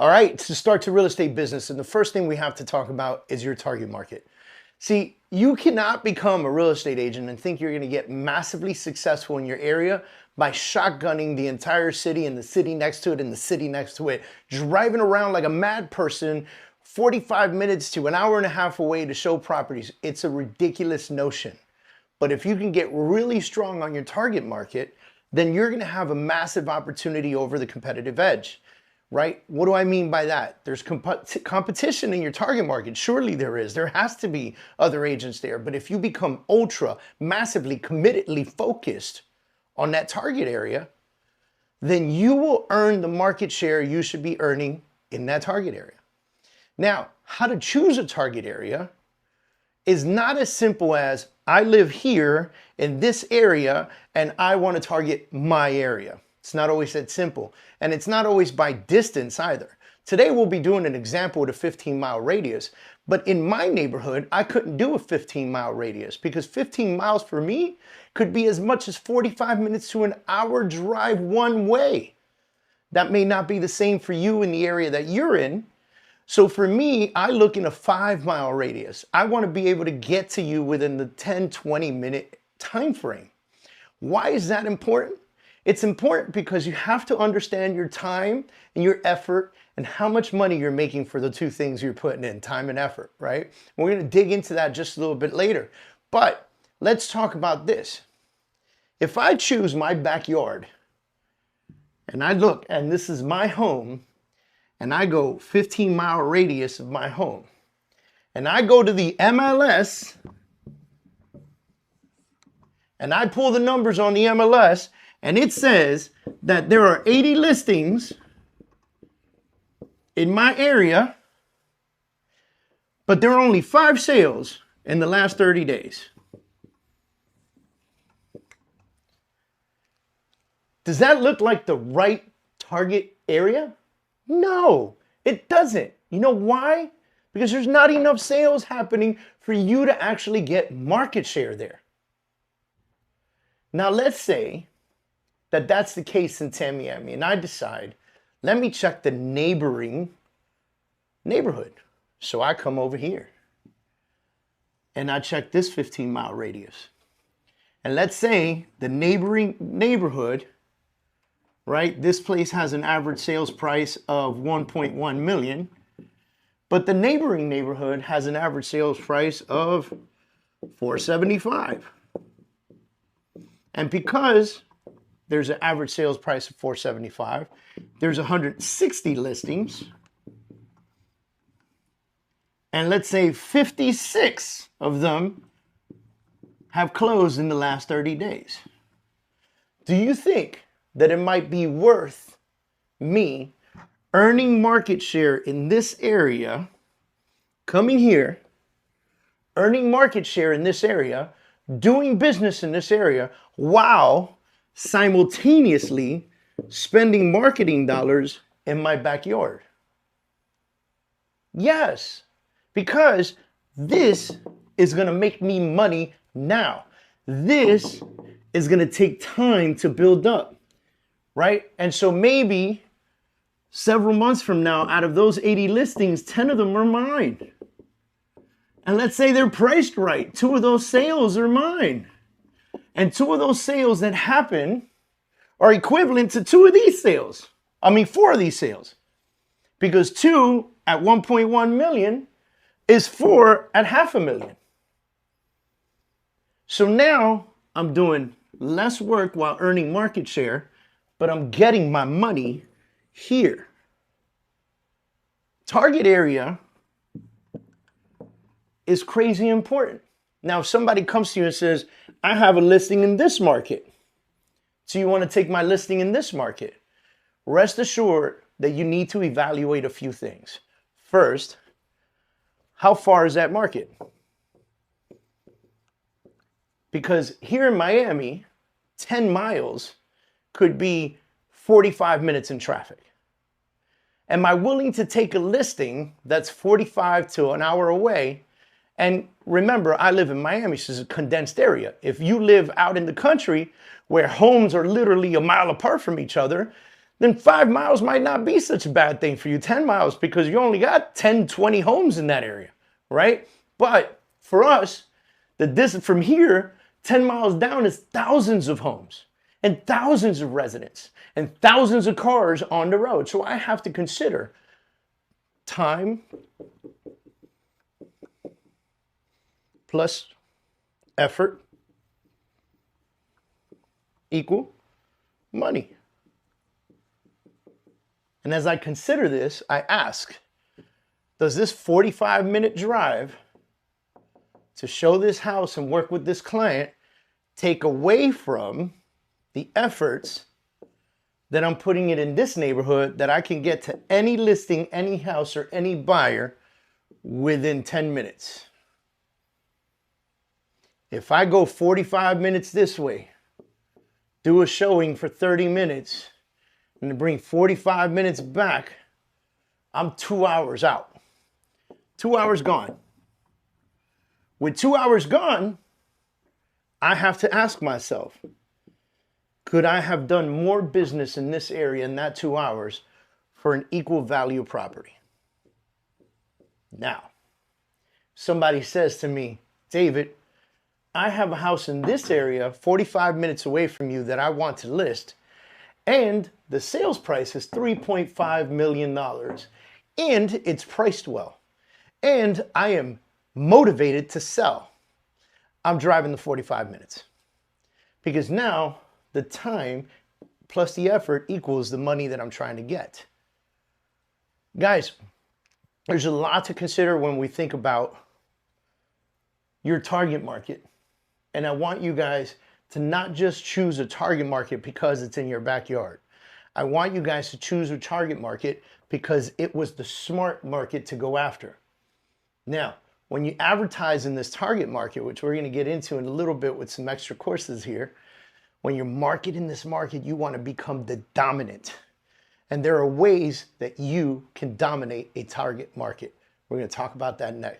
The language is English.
All right, to start your real estate business, and the first thing we have to talk about is your target market. See, you cannot become a real estate agent and think you're going to get massively successful in your area by shotgunning the entire city and the city next to it and the city next to it, driving around like a mad person 45 minutes to an hour and a half away to show properties. It's a ridiculous notion. But if you can get really strong on your target market, then you're going to have a massive opportunity over the competitive edge. Right? What do I mean by that? There's competition in your target market. Surely there is. There has to be other agents there. But if you become ultra, massively, committedly focused on that target area, then you will earn the market share you should be earning in that target area. Now, how to choose a target area is not as simple as I live here in this area and I want to target my area. It's not always that simple. And it's not always by distance either. Today we'll be doing an example with a 15-mile radius. But in my neighborhood, I couldn't do a 15-mile radius because 15 miles for me could be as much as 45 minutes to an hour drive one way. That may not be the same for you in the area that you're in. So for me, I look in a 5-mile radius. I want to be able to get to you within the 10-20 minute time frame. Why is that important? It's important because you have to understand your time and your effort and how much money you're making for the two things you're putting in, time and effort, right? We're going to dig into that just a little bit later. But let's talk about this. If I choose my backyard and I look and this is my home and I go 15-mile radius of my home and I go to the MLS and I pull the numbers on the MLS, and it says that there are 80 listings in my area, but there are only 5 sales in the last 30 days. Does that look like the right target area? No, it doesn't. You know why? Because there's not enough sales happening for you to actually get market share there. Now let's say that that's the case in Tamiami, and I decide, let me check the neighboring neighborhood. So I come over here and I check this 15-mile radius. And let's say the neighboring neighborhood, right? This place has an average sales price of 1.1 million, but the neighboring neighborhood has an average sales price of 475. And because there's an average sales price of 475. There's 160 listings. And let's say 56 of them have closed in the last 30 days. Do you think that it might be worth me earning market share in this area, coming here, earning market share in this area, doing business in this area, while simultaneously spending marketing dollars in my backyard? Yes, because this is going to make me money now. This is going to take time to build up, right? And so maybe several months from now, out of those 80 listings, 10 of them are mine. And let's say they're priced right. 2 of those sales are mine. And 2 of those sales that happen are equivalent to 2 of these sales. 4 of these sales. Because 2 at 1.1 million is 4 at $500,000. So now I'm doing less work while earning market share, but I'm getting my money here. Target area is crazy important. Now, if somebody comes to you and says, I have a listing in this market, so you want to take my listing in this market, rest assured that you need to evaluate a few things. First, how far is that market? Because here in Miami, 10 miles could be 45 minutes in traffic. Am I willing to take a listing that's 45 to an hour away? And remember, I live in Miami, so it's a condensed area. If you live out in the country where homes are literally a mile apart from each other, then 5 miles might not be such a bad thing for you. 10 miles, because you only got 10, 20 homes in that area, right? But for us, the distance from here, 10 miles down is thousands of homes and thousands of residents and thousands of cars on the road. So I have to consider time plus effort equal money. And as I consider this, I ask, does this 45-minute drive to show this house and work with this client take away from the efforts that I'm putting it in this neighborhood that I can get to any listing, any house, or any buyer within 10 minutes? If I go 45 minutes this way, do a showing for 30 minutes, and bring 45 minutes back, I'm 2 hours out. 2 hours gone. With 2 hours gone, I have to ask myself, could I have done more business in this area in that 2 hours for an equal value property? Now, somebody says to me, David, I have a house in this area 45 minutes away from you that I want to list, and the sales price is $3.5 million, and it's priced well, and I am motivated to sell. I'm driving the 45 minutes because now the time plus the effort equals the money that I'm trying to get. Guys, there's a lot to consider when we think about your target market. And I want you guys to not just choose a target market because it's in your backyard. I want you guys to choose a target market because it was the smart market to go after. Now, when you advertise in this target market, which we're going to get into in a little bit with some extra courses here, when you're marketing this market, you want to become the dominant. And there are ways that you can dominate a target market. We're going to talk about that next.